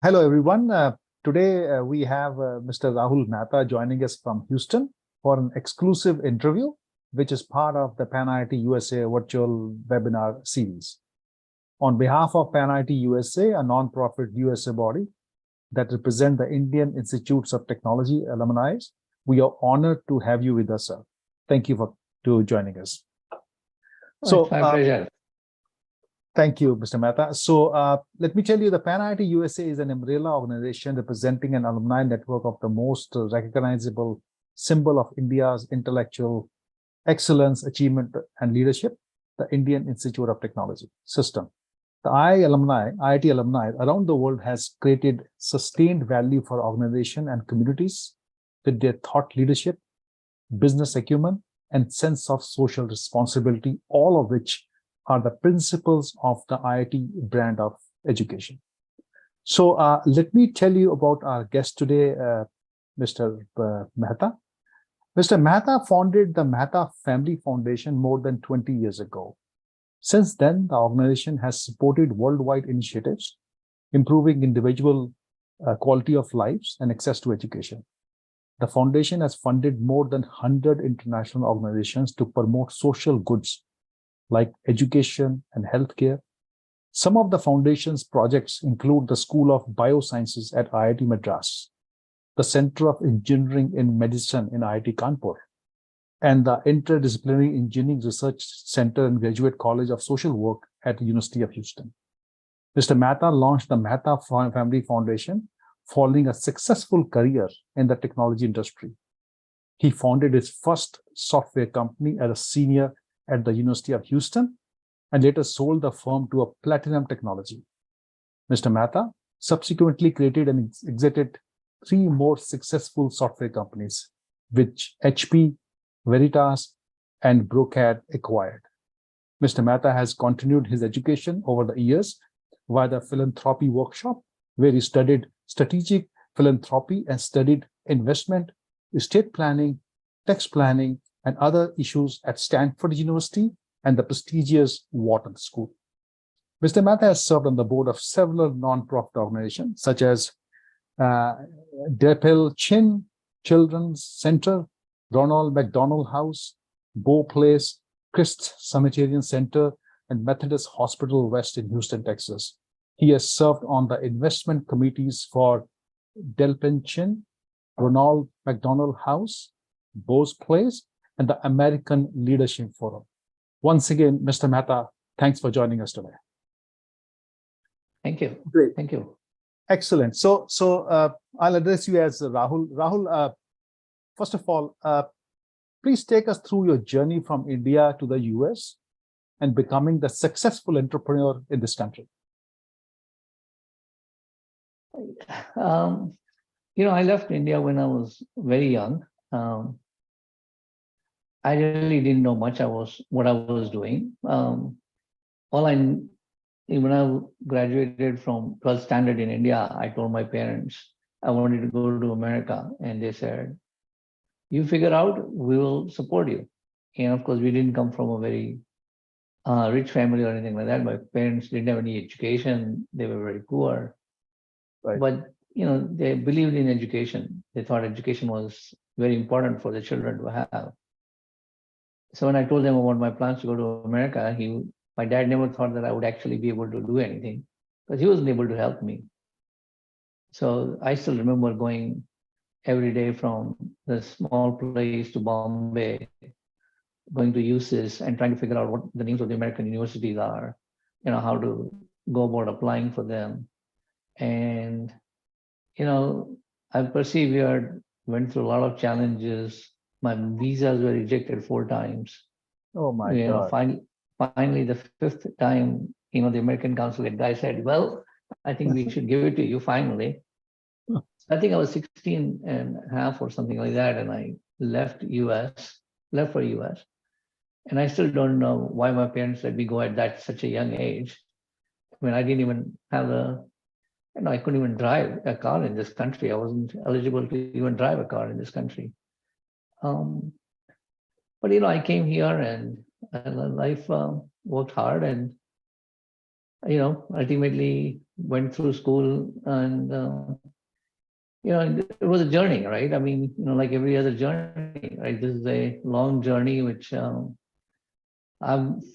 Hello, everyone. Today we have Mr. Rahul Mehta joining us from Houston for an exclusive interview, which is part of the PanIIT USA virtual webinar series. On behalf of PanIIT USA, a nonprofit USA body that represents the Indian Institutes of Technology alumni, we are honored to have you with us, sir. Thank you for joining us. It's my pleasure. Thank you, Mr. Mehta. Let me tell you, the PanIIT USA is an umbrella organization representing an alumni network of the most recognizable symbol of India's intellectual excellence, achievement, and leadership, the Indian Institute of Technology system. The IIT alumni around the world has created sustained value for organizations and communities with their thought leadership, business acumen, and sense of social responsibility, all of which are the principles of the IIT brand of education. So let me tell you about our guest today, Mr. Mehta. Mr. Mehta founded the Mehta Family Foundation more than 20 years ago. Since then, the organization has supported worldwide initiatives, improving individual quality of lives and access to education. The foundation has funded more than 100 international organizations to promote social goods like education and healthcare. Some of the foundation's projects include the School of Biosciences at IIT Madras, the Center of Engineering in Medicine in IIT Kanpur, and the Interdisciplinary Engineering Research Center and Graduate College of Social Work at the University of Houston. Mr. Mehta launched the Mehta Family Foundation following a successful career in the technology industry. He founded his first software company as a senior at the University of Houston, and later sold the firm to a Platinum Technology. Mr. Mehta subsequently created and exited 3 more successful software companies, which HP, Veritas, and Brocade acquired. Mr. Mehta has continued his education over the years via the philanthropy workshop, where he studied strategic philanthropy and studied investment, estate planning, tax planning, and other issues at Stanford University and the prestigious Wharton School. Mr. Mehta has served on the board of several nonprofit organizations such as Depel Chin Children's Center, Ronald McDonald House, Bo Place, Christ Sanitarian Center, and Methodist Hospital West in Houston, Texas. He has served on the investment committees for Delpen Chin, Ronald McDonald House, Bo's Place, and the American Leadership Forum. Once again, Mr. Mehta, thanks for joining us today. Thank you. Great. Thank you. Excellent. So I'll address you as Rahul. Rahul, first of all, please take us through your journey from India to the US and becoming the successful entrepreneur in this country. I left India when I was very young. I really didn't know much what I was doing. When I graduated from 12th standard in India, I told my parents I wanted to go to America, and they said, "You figure out, we will support you." And of course, we didn't come from a very rich family or anything like that. My parents didn't have any education; they were very poor. Right. But they believed in education. They thought education was very important for the children to have. So when I told them about my plans to go to America, my dad never thought that I would actually be able to do anything, because he wasn't able to help me. So I still remember going every day from the small place to Bombay, going to USIS and trying to figure out what the names of the American universities are, how to go about applying for them. And, I persevered, went through a lot of challenges. My visas were rejected 4 times. Oh my God. Finally, the 5th time, the American consulate guy said, "Well, I think we should give it to you finally." I think I was 16 and a half or something like that, and I left for US. And I still don't know why my parents let me go at such a young age. I didn't even have I couldn't even drive a car in this country. I wasn't eligible to even drive a car in this country. But I came here, and life worked hard, and ultimately went through school and, it was a journey, right? I mean, like every other journey, right? This is a long journey, which I'm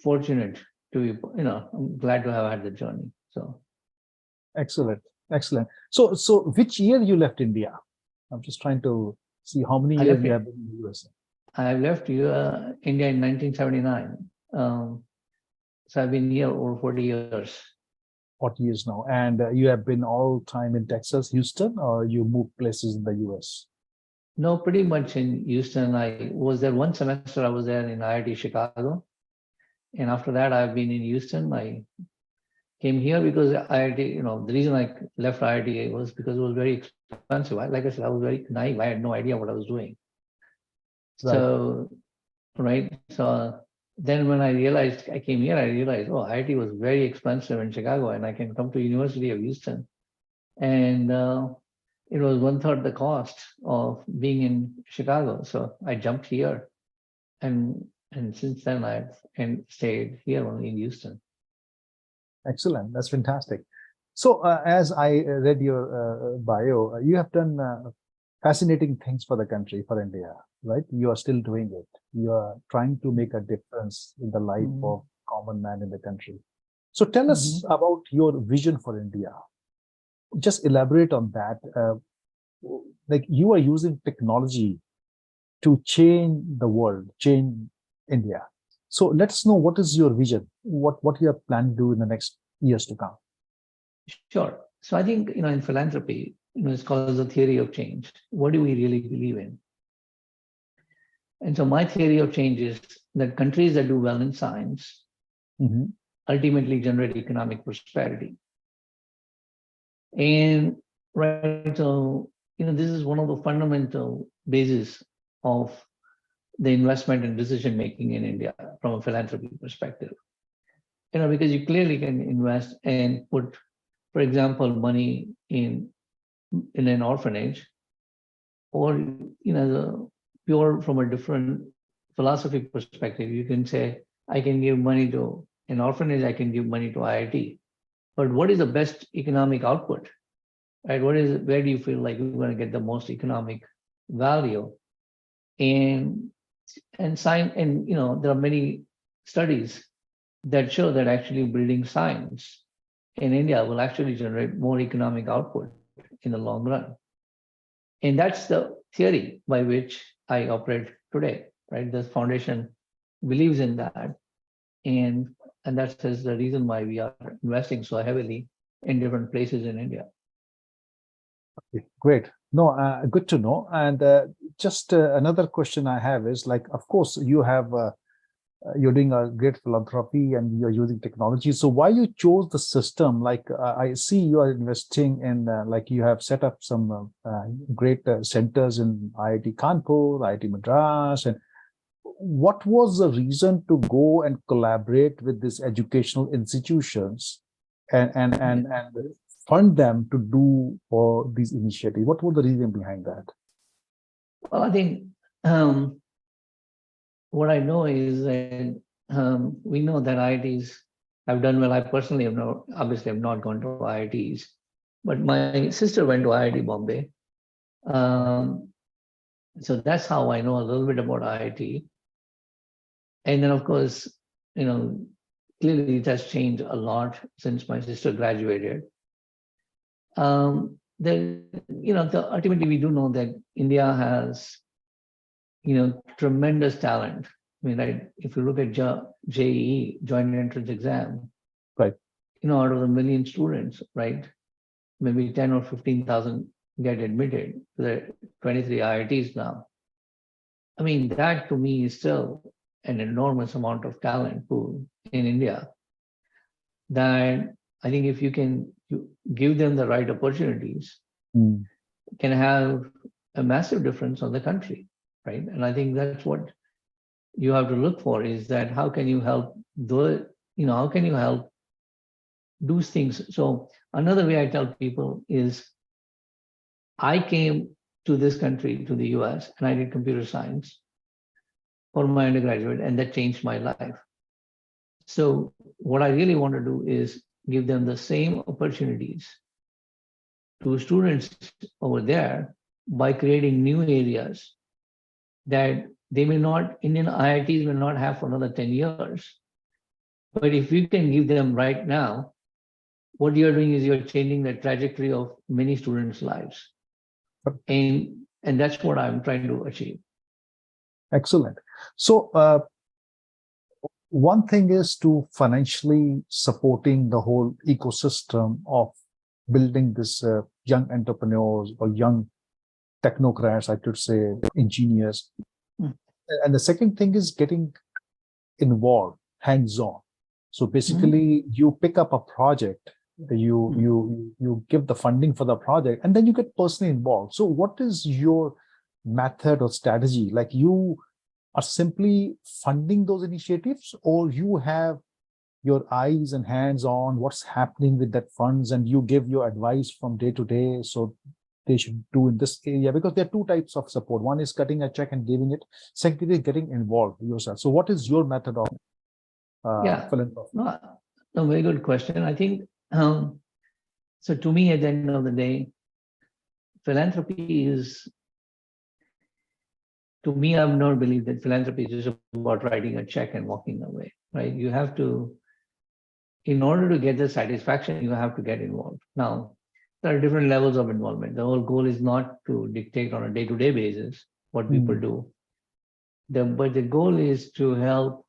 fortunate to be, I'm glad to have had the journey. So Excellent. Excellent. So which year you left India? I'm just trying to see how many I years left you it. have been in the USA. I left India in 1979. So I've been here over 40 years. 40 years now. And you have been all time in Texas, Houston, or you moved places in the US? No, pretty much in Houston. I was there one semester. I was there in IIT Chicago. And after that, I've been in Houston. I came here because IIT, the reason I left IIT was because it was very expensive. Like I said, I was very naive. I had no idea what I was doing. Right. So, right. So then when I realized I came here, I realized, oh, IIT was very expensive in Chicago and I can come to University of Houston. And it was 1/3 the cost of being in Chicago. So I jumped here. And since then I've stayed here only in Houston. Excellent. That's fantastic. So as I read your bio, you have done fascinating things for the country, for India, right? You are still doing it. You are trying to make a difference in the life Mhm. of common man in the country. So tell us Mhm. about your vision for India. Just elaborate on that. Like you are using technology to change the world, change India. So let us know what is your vision, what you have planned to do in the next years to come. Sure. So I think, in philanthropy, it's called the theory of change. What do we really believe in? And so my theory of change is that countries that do well in science Mhm. ultimately generate economic prosperity. And right, so this is one of the fundamental bases of the investment and decision making in India from a philanthropy perspective. Because you clearly can invest and put, for example, money in an orphanage, or the pure from a different philosophy perspective. You can say, I can give money to an orphanage, I can give money to IIT. But what is the best economic output? Right? Where do you feel like you're going to get the most economic value? And science, and there are many studies that show that actually building science in India will actually generate more economic output in the long run. And that's the theory by which I operate today, right? This foundation believes in that. And that is the reason why we are investing so heavily in different places in India. Great. No, good to know. And just another question I have is like, of course, you're doing a great philanthropy and you're using technology. So why you chose the system? Like I see you are investing in, like you have set up some great centers in IIT Kanpur, IIT Madras, and what was the reason to go and collaborate with these educational institutions and fund them to do for these initiatives? What was the reason behind that? Well, I think what I know is that we know that IITs have done well. I personally obviously have not gone to IITs, but my sister went to IIT Bombay. So that's how I know a little bit about IIT. And then, of course, you know, clearly it has changed a lot since my sister graduated. Ultimately, we do know that India has, tremendous talent. I mean, right, if you look at JEE, Joint Entrance Exam, Right. out of the million students, right, maybe 10 or 15,000 get admitted to the 23 IITs now. I mean, that to me is still an enormous amount of talent pool in India that I think if you give them the right opportunities, Mm. can have a massive difference on the country, right? And I think that's what you have to look for, is that how can you help how can you help do things? So another way I tell people is I came to this country, to the US, and I did computer science for my undergraduate, and that changed my life. So what I really want to do is give them the same opportunities to students over there by creating new areas that they may not, Indian IITs may not have for another 10 years. But if you can give them right now, what you're doing is you're changing the trajectory of many students' lives. And that's what I'm trying to achieve. Excellent. So one thing is to financially supporting the whole ecosystem of building this young entrepreneurs or young technocrats, I could say, engineers. And the second thing is getting involved, hands-on. So basically, you pick up a project, you give the funding for the project, and then you get personally involved. So what is your method or strategy? Like, you are simply funding those initiatives, or you have your eyes and hands on what's happening with that funds, and you give your advice from day to day, so they should do in this area? Because there are two types of support. One is cutting a check and giving it. Second is getting involved yourself. So what is your method of philanthropy? No, very good question. I think, so to me, at the end of the day, philanthropy is, to me, I've never believed that philanthropy is just about writing a check and walking away, right? You have to, in order to get the satisfaction, you have to get involved. Now, there are different levels of involvement. The whole goal is not to dictate on a day-to-day basis what people do. But the goal is to help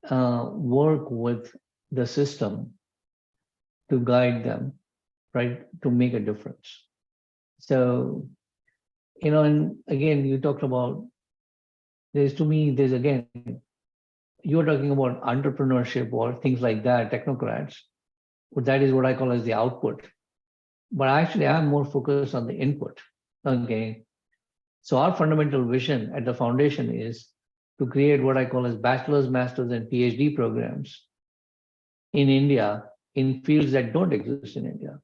work with the system to guide them, right, to make a difference. So, and again, you talked about, again, you're talking about entrepreneurship or things like that, technocrats. But that is what I call as the output. But actually, I'm more focused on the input. Okay. So our fundamental vision at the foundation is to create what I call as bachelor's, master's, and PhD programs in India in fields that don't exist in India.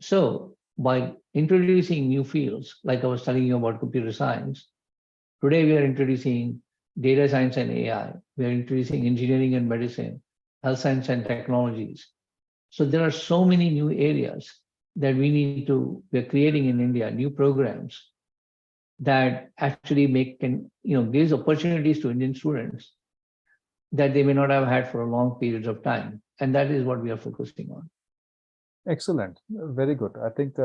So by introducing new fields, like I was telling you about computer science, today we are introducing data science and AI. We are introducing engineering and medicine, health science and technologies. So there are so many new areas that we're creating in India, new programs that actually gives opportunities to Indian students that they may not have had for a long periods of time. And that is what we are focusing on. Excellent. Very good. I think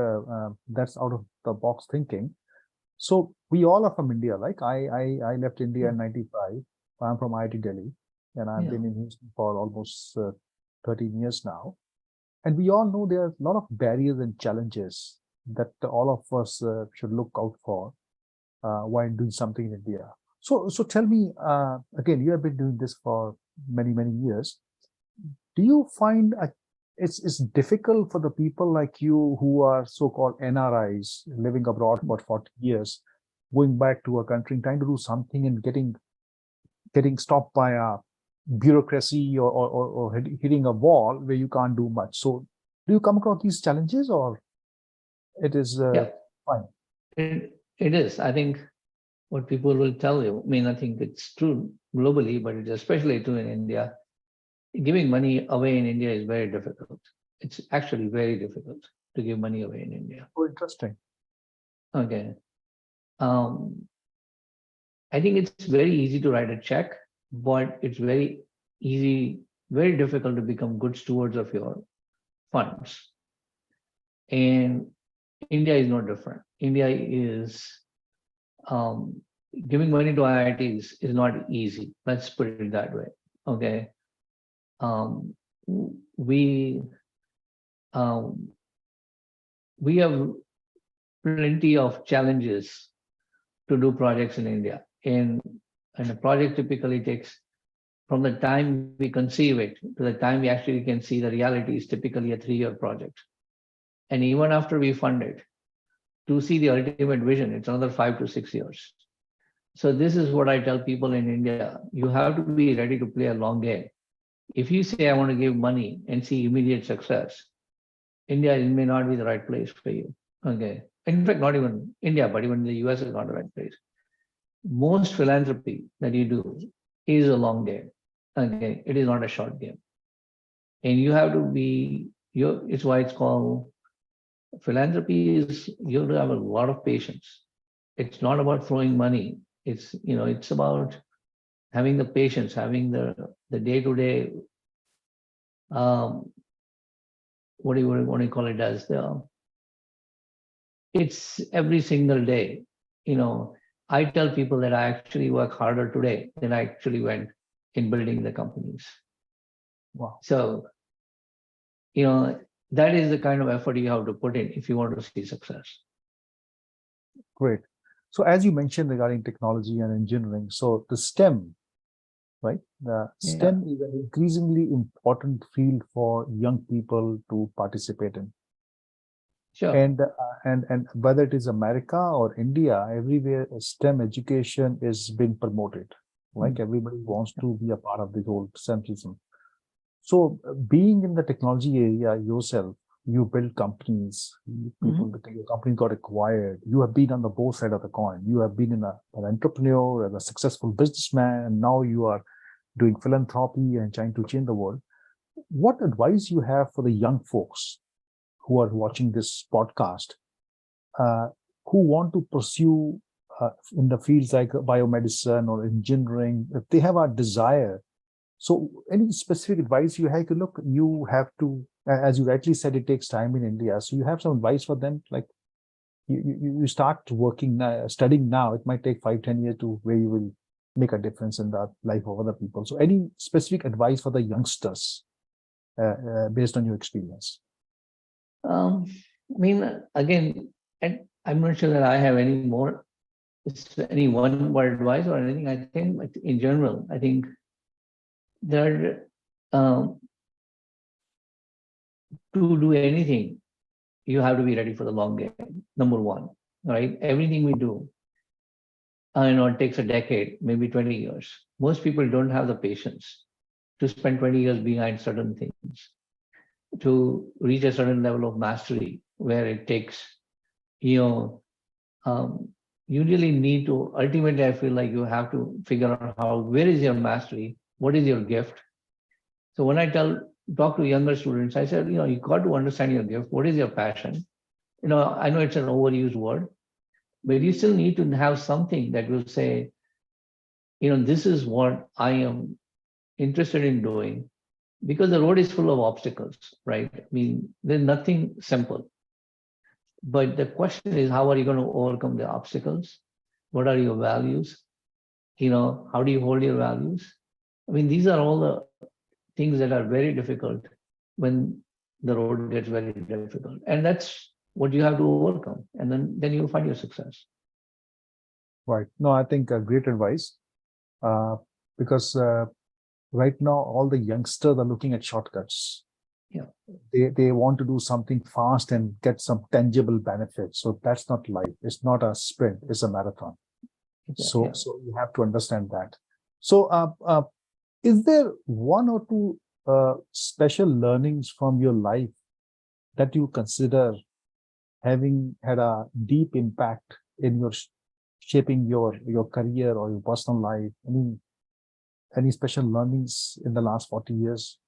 that's out of the box thinking. So we all are from India. Like I left India in 95. I'm from IIT Delhi, and I've been in Houston for almost 13 years now. And we all know there are a lot of barriers and challenges that all of us should look out for while doing something in India. So tell me, again, you have been doing this for many, many years. Do you find it's difficult for the people like you who are so-called NRIs living abroad for 40 years, going back to a country, trying to do something and getting stopped by a bureaucracy or hitting a wall where you can't do much? So do you come across these challenges, or it is fine? It is. I think what people will tell you, I think it's true globally, but it's especially true in India. Giving money away in India is very difficult. It's actually very difficult to give money away in India. Oh, interesting. Okay. I think it's very easy to write a check, but it's very difficult to become good stewards of your funds. And India is no different. India is, giving money to IITs is not easy. Let's put it that way. Okay. We have plenty of challenges to do projects in India. And a project typically takes, from the time we conceive it to the time we actually can see the reality, is typically a 3-year project. And even after we fund it, to see the ultimate vision, it's another 5 to 6 years. So this is what I tell people in India. You have to be ready to play a long game. If you say, I want to give money and see immediate success, India may not be the right place for you. Okay. In fact, not even India, but even the US is not the right place. Most philanthropy that you do is a long game. Okay. It is not a short game. And you have to be, it's why it's called philanthropy is you have to have a lot of patience. It's not about throwing money. It's about having the patience, having the day-to-day, um, what do you want to call it as it's every single day. I tell people that I actually work harder today than I actually went in building the companies. Wow. So, that is the kind of effort you have to put in if you want to see success. Great. So as you mentioned regarding technology and engineering, so the STEM, right? The STEM is an increasingly important field for young people to participate in. Sure. And whether it is America or India, everywhere STEM education is being promoted. Like everybody wants to be a part of this whole STEM. So being in the technology area yourself, you build companies, your company got acquired. You have been on the both sides of the coin. You have been an entrepreneur and a successful businessman, and now you are doing philanthropy and trying to change the world. What advice you have for the young folks who are watching this podcast, who want to pursue in the fields like biomedicine or engineering, if they have a desire? So any specific advice you have? Look, you have to, as you rightly said, it takes time in India. So you have some advice for them? Like you start working now, studying now, it might take 5-10 years to where you will make a difference in the life of other people. So any specific advice for the youngsters based on your experience? Again, I'm not sure that I have any one word advice or anything. I think in general, I think that to do anything, you have to be ready for the long game. Number one, right? Everything we do, it takes a decade, maybe 20 years. Most people don't have the patience to spend 20 years behind certain things, to reach a certain level of mastery where it takes, you really need to, ultimately, I feel like you have to figure out where is your mastery, what is your gift. So when I talk to younger students, I said, you got to understand your gift. What is your passion? I know it's an overused word, but you still need to have something that will say, this is what I am interested in doing, because the road is full of obstacles, right? There's nothing simple. But the question is, how are you going to overcome the obstacles? What are your values? How do you hold your values? These are all the things that are very difficult when the road gets very difficult. And that's what you have to overcome. And then you'll find your success. Right. No, I think great advice. Because right now, all the youngsters are looking at shortcuts. Yeah. They want to do something fast and get some tangible benefits. So that's not life. It's not a sprint. It's a marathon. So you have to understand that. So is there one or two special learnings from your life that you consider having had a deep impact in your shaping your career or your personal life? Any special learnings in the last 40 years?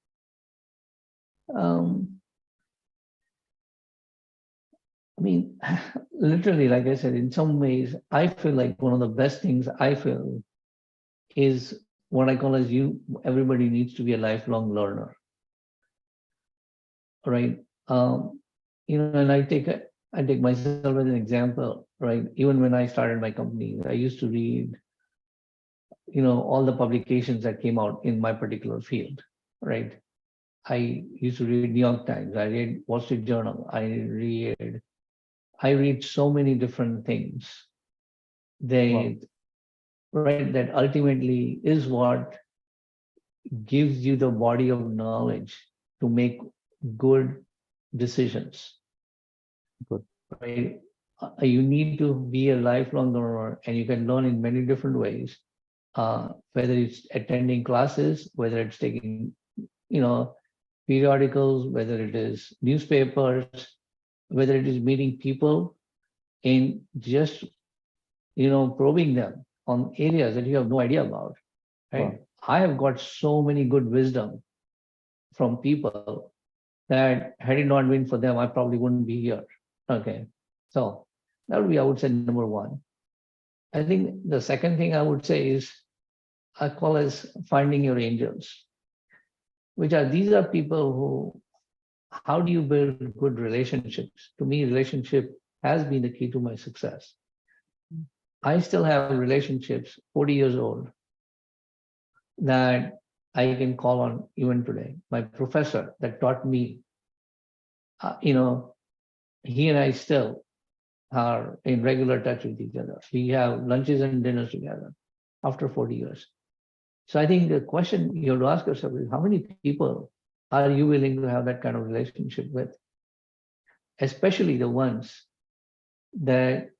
Literally, like I said, in some ways, I feel like one of the best things I feel is what I call as everybody needs to be a lifelong learner, right? And I take myself as an example, right? Even when I started my company, I used to read, all the publications that came out in my particular field, right? I used to read New York Times, I read Wall Street Journal, I read so many different things that ultimately is what gives you the body of knowledge to make good decisions. Good. Right? You need to be a lifelong learner, and you can learn in many different ways. Whether it's attending classes, whether it's taking, periodicals, whether it is newspapers, whether it is meeting people and just, probing them on areas that you have no idea about, right? Wow. I have got so many good wisdom from people that had it not been for them, I probably wouldn't be here. Okay. So that would be, I would say, number one. I think the second thing I would say is I call as finding your angels, which are these are people who, how do you build good relationships? To me, relationship has been the key to my success. I still have relationships 40 years old that I can call on even today. My professor that taught me, he and I still are in regular touch with each other. We have lunches and dinners together after 40 years. So I think the question you have to ask yourself is how many people are you willing to have that kind of relationship with? Especially the ones that,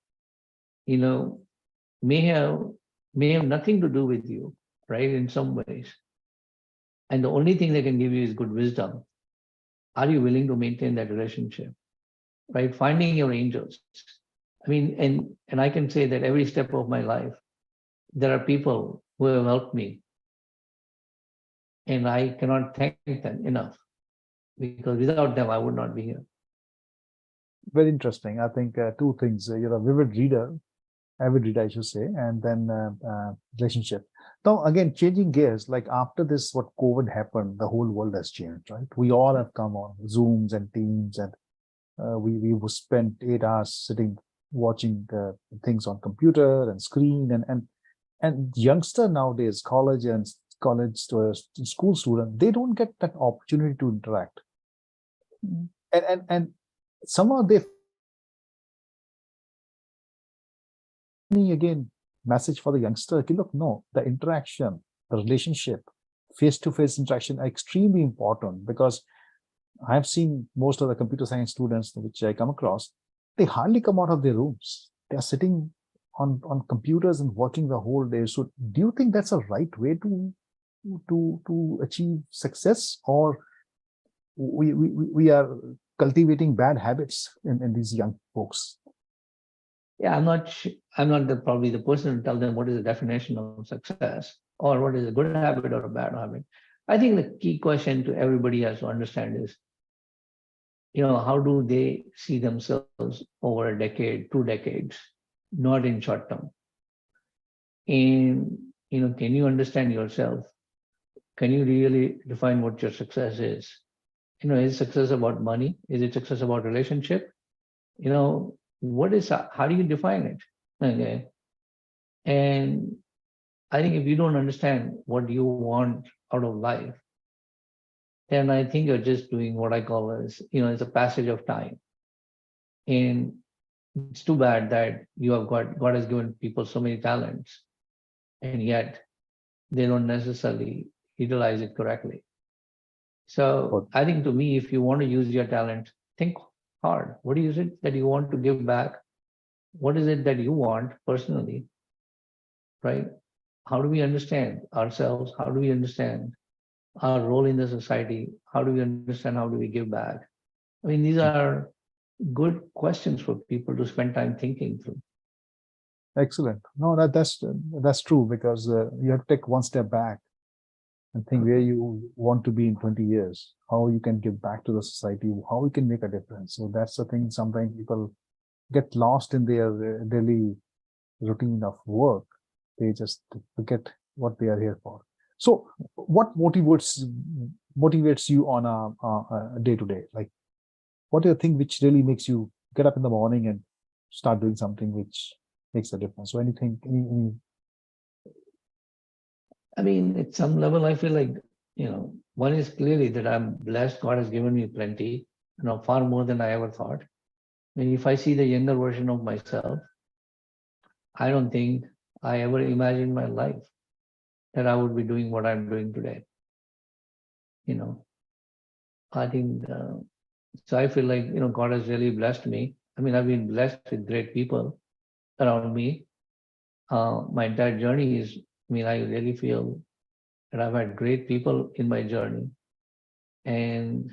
may have nothing to do with you, right? In some ways. And the only thing they can give you is good wisdom. Are you willing to maintain that relationship? Right? Finding your angels. I mean, and I can say that every step of my life, there are people who have helped me. And I cannot thank them enough because without them, I would not be here. Very interesting. I think two things. You're a vivid reader, avid reader, I should say, and then relationship. Now, again, changing gears, like after this, what COVID happened, the whole world has changed, right? We all have come on Zooms and Teams, and we spent 8 hours sitting watching things on computer and screen, and youngster nowadays, college school student, they don't get that opportunity to interact, and somehow they again message for the youngster, okay, look, no, the interaction, the relationship, face-to-face interaction are extremely important, because I've seen most of the computer science students which I come across, they hardly come out of their rooms. They are sitting on computers and working the whole day. So do you think that's a right way to achieve success, or we are cultivating bad habits in these young folks? Yeah, I'm not probably the person to tell them what is the definition of success or what is a good habit or a bad habit. I think the key question to everybody has to understand is, how do they see themselves over a decade, 2 decades, not in short term? And, can you understand yourself? Can you really define what your success is? Is success about money? Is it success about relationship? How do you define it? Okay. And I think if you don't understand what you want out of life, then I think you're just doing what I call as, it's a passage of time. And it's too bad that God has given people so many talents, and yet they don't necessarily utilize it correctly. So I think, to me, if you want to use your talent, think hard. What is it that you want to give back? What is it that you want personally, right? How do we understand ourselves? How do we understand our role in the society? How do we understand, how do we give back? I mean, these are good questions for people to spend time thinking through. Excellent. No, that's true, because you have to take one step back and think where you want to be in 20 years, how you can give back to the society, how you can make a difference. So that's the thing. Sometimes people get lost in their daily routine of work. They just forget what they are here for. So what motivates you on a day-to-day? Like, what do you think which really makes you get up in the morning and start doing something which makes a difference? So anything, I mean, at some level, I feel like, one is clearly that I'm blessed. God has given me plenty, far more than I ever thought. I mean, if I see the younger version of myself, I don't think I ever imagined my life that I would be doing what I'm doing today. I think, so I feel like, God has really blessed me. I mean, I've been blessed with great people around me. My entire journey is, I really feel that I've had great people in my journey. And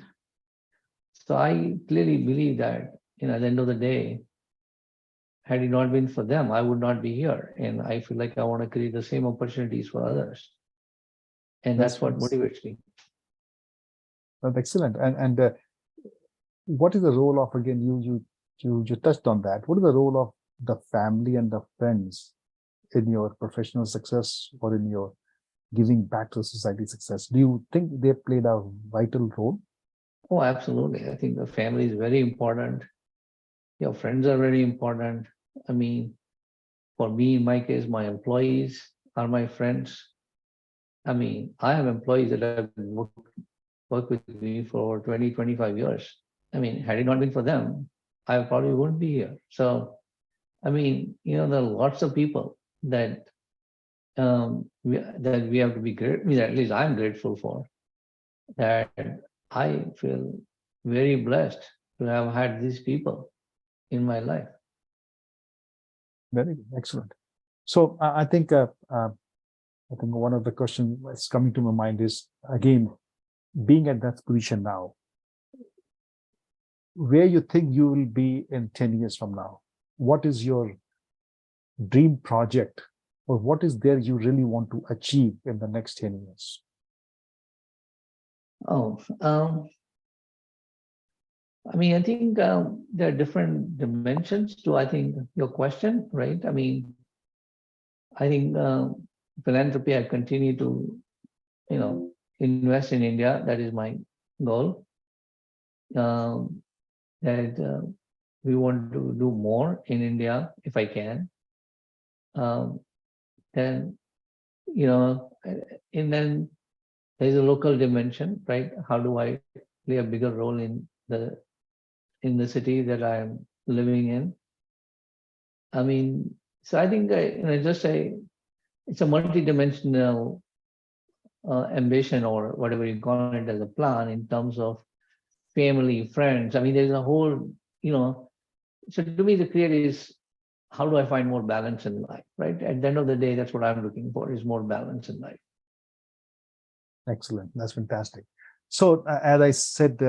so I clearly believe that, at the end of the day, had it not been for them, I would not be here. And I feel like I want to create the same opportunities for others. And that's what motivates me. That's excellent. And what is the role of, again, you touched on that. What is the role of the family and the friends in your professional success or in your giving back to society success? Do you think they played a vital role? Oh, absolutely. I think the family is very important. Your friends are very important. I mean, for me, in my case, my employees are my friends. I mean, I have employees that have worked with me for over 20, 25 years. I mean, had it not been for them, I probably wouldn't be here. So, I mean, there are lots of people that that we have to be great. I mean, at least I'm grateful for that. I feel very blessed to have had these people in my life. Very good. Excellent. So I think one of the questions that's coming to my mind is, again, being at that position now, where you think you will be in 10 years from now. What is your dream project, or what is there you really want to achieve in the next 10 years? Oh, I mean, I think there are different dimensions to, I think, your question, right? I mean, I think philanthropy, I continue to, invest in India. That is my goal. That we want to do more in India if I can. Then, and then there's a local dimension, right? How do I play a bigger role in the city that I'm living in? I mean, so I think it's a multi-dimensional ambition, or whatever you call it, as a plan in terms of family, friends. I mean, there's a whole, so to me, the create is, how do I find more balance in life, right? At the end of the day, that's what I'm looking for, is more balance in life. Excellent. That's fantastic. So as I said,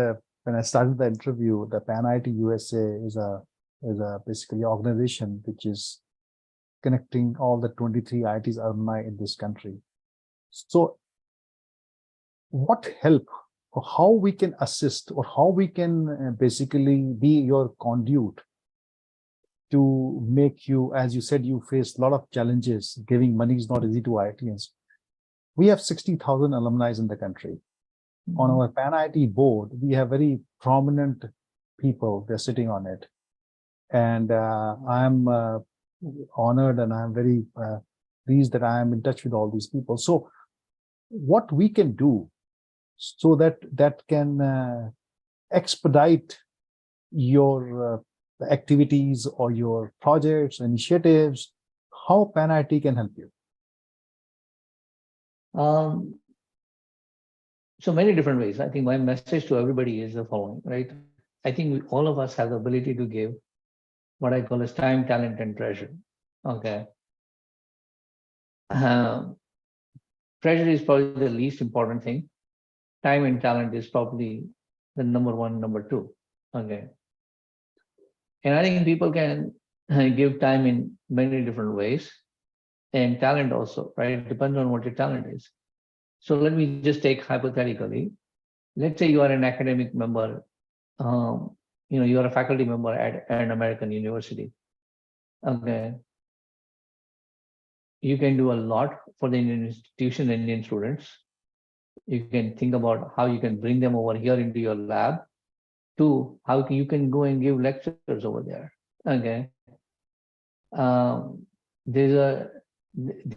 when I started the interview, the PanIIT USA is a basically organization which is connecting all the 23 IITs alumni in this country. So what help, or how we can assist, or how we can basically be your conduit to make you, as you said, you faced a lot of challenges. Giving money is not easy to IITians. We have 60,000 alumni in the country. Mm-hmm. On our PanIIT board, we have very prominent people. They're sitting on it. And I'm honored, and I'm very pleased that I am in touch with all these people. So what we can do so that can expedite your activities or your projects, initiatives, how PanIIT can help you? So many different ways. I think my message to everybody is the following, right? I think all of us have the ability to give what I call as time, talent, and treasure. Okay. Treasure is probably the least important thing. Time and talent is probably the number one, number two. Okay. And I think people can give time in many different ways, and talent also, right? It depends on what your talent is. So let me just take hypothetically. Let's say you are an academic member, you are a faculty member at an American university. Okay. You can do a lot for the Indian institution, Indian students. You can think about how you can bring them over here into your lab, to how you can go and give lectures over there. Okay.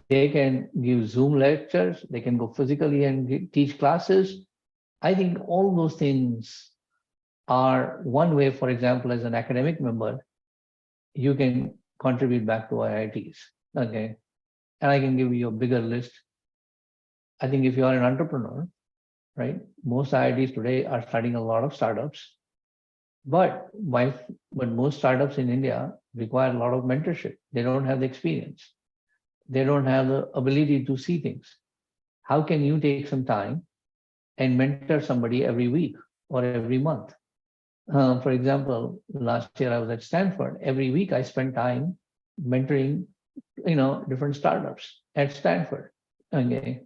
They can give Zoom lectures, they can go physically and teach classes. I think all those things are one way. For example, as an academic member, you can contribute back to IITs. Okay. And I can give you a bigger list. I think if you are an entrepreneur, right, most IITs today are starting a lot of startups. But most startups in India require a lot of mentorship. They don't have the experience. They don't have the ability to see things. How can you take some time and mentor somebody every week or every month? For example, last year I was at Stanford. Every week I spent time mentoring, different startups at Stanford. Okay.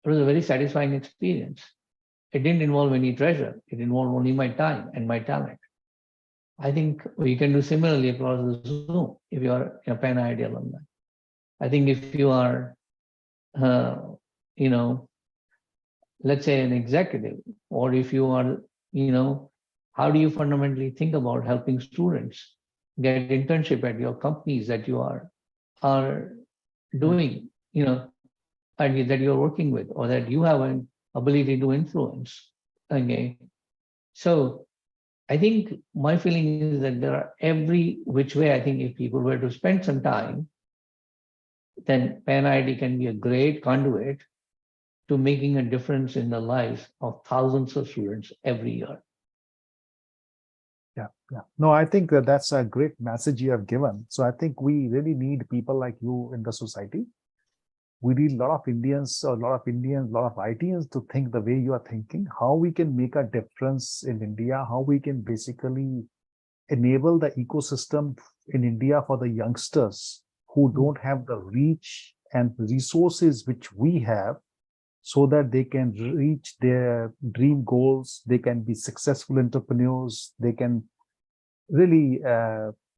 It was a very satisfying experience. it didn't involve any treasure. It involved only my time and my talent. I think we can do similarly across the Zoom if you are a PanIIT alumni. I think if you are, uh, you know, let's say an executive, or if you are, how do you fundamentally think about helping students get internship at your companies that you are doing, and that you're working with, or that you have an ability to influence. Okay. So I think my feeling is that there are every which way. I think if people were to spend some time, then PanIIT can be a great conduit to making a difference in the lives of thousands of students every year. Yeah, yeah. No, I think that that's a great message you have given. So I think we really need people like you in the society. We need a lot of Indians, a lot of ITians to think the way you are thinking, how we can make a difference in India, how we can basically enable the ecosystem in India for the youngsters who don't have the reach and resources which we have, so that they can reach their dream goals, they can be successful entrepreneurs, they can really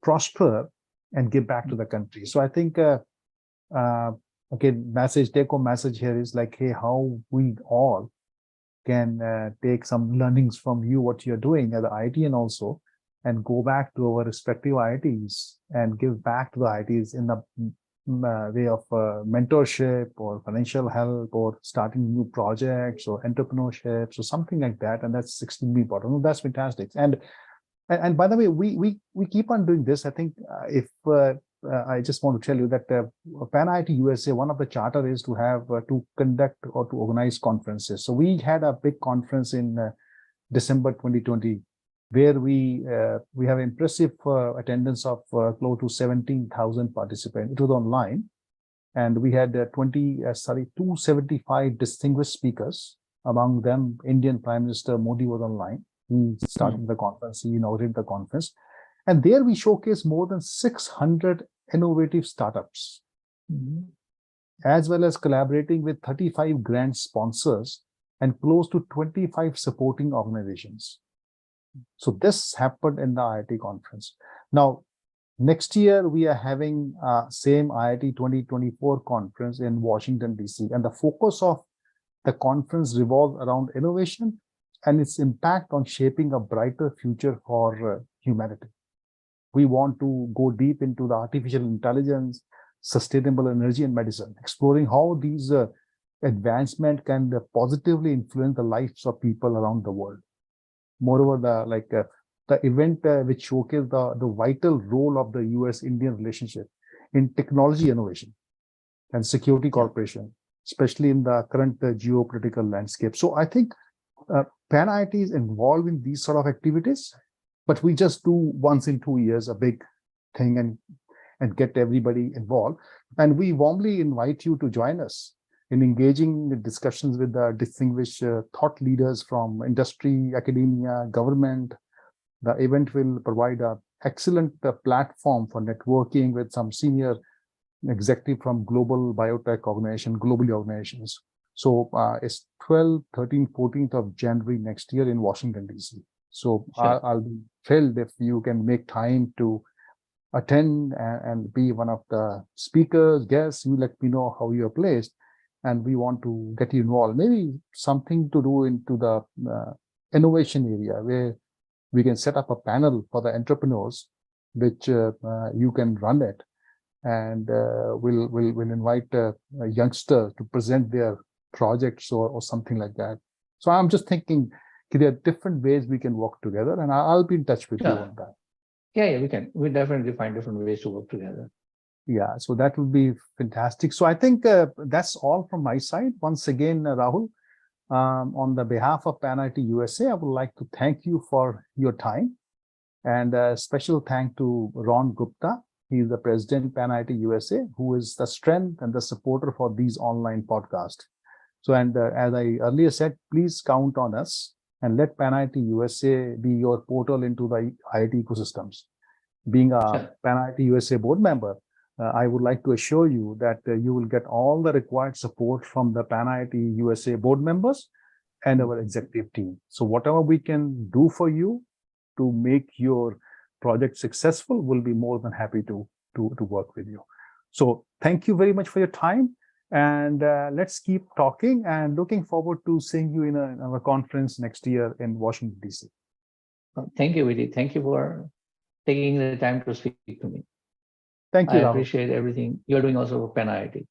prosper and give back to the country. So I think, take home message here is like, hey, how we all can take some learnings from you, what you're doing at the IT, and also, and go back to our respective IITs and give back to the IITs in the way of mentorship or financial help or starting new projects or entrepreneurships or something like that. And that's extremely important. That's fantastic. And by the way, we keep on doing this. I think I just want to tell you that PanIIT USA, one of the charter is to have to conduct or to organize conferences. So we had a big conference in December 2020, where we have impressive attendance of close to 17,000 participants. It was online, and we had 275 distinguished speakers. Among them, Indian Prime Minister Modi was online. He started the conference, he inaugurated the conference. And there we showcased more than 600 innovative startups, as well as collaborating with 35 grant sponsors and close to 25 supporting organizations. So this happened in the IIT conference. Now, next year, we are having same IIT 2024 conference in Washington, DC. And the focus of the conference revolves around innovation and its impact on shaping a brighter future for humanity. We want to go deep into the artificial intelligence, sustainable energy, and medicine, exploring how these advancements can positively influence the lives of people around the world. Moreover, the event which showcased the vital role of the US-Indian relationship in technology innovation and security cooperation, especially in the current geopolitical landscape. So I think PanIIT is involved in these sort of activities, but we just do once in 2 years a big thing and get everybody involved. And we warmly invite you to join us in engaging in discussions with the distinguished thought leaders from industry, academia, government. The event will provide an excellent platform for networking with some senior executive from global biotech globally organizations. So it's 12th, 13th, 14th of January next year in Washington, DC. So sure. I'll be thrilled if you can make time to attend and be one of the speakers, guests. You let me know how you're placed, and we want to get you involved. Maybe something to do into the innovation area, where we can set up a panel for the entrepreneurs, which you can run it, and we'll invite a youngster to present their projects or something like that. So I'm just thinking there are different ways we can work together, and I'll be in touch with you on that. Yeah, we can. We definitely find different ways to work together. Yeah, so that would be fantastic. So I think that's all from my side. Once again, Rahul, on the behalf of PanIIT USA, I would like to thank you for your time, and a special thank to Ron Gupta. He is the president PanIIT USA, who is the strength and the supporter for these online podcasts. So, and as I earlier said, please count on us and let PanIIT USA be your portal into the IIT ecosystems. Being a PanIIT USA board member, I would like to assure you that you will get all the required support from the PanIIT USA board members and our executive team. So whatever we can do for you to make your project successful, we'll be more than happy to work with you. So thank you very much for your time. And let's keep talking, and looking forward to seeing you in a conference next year in Washington, D.C. Thank you, Vijay. Thank you for taking the time to speak to me. Thank you, I Rahul. appreciate everything you're doing also for PanIIT.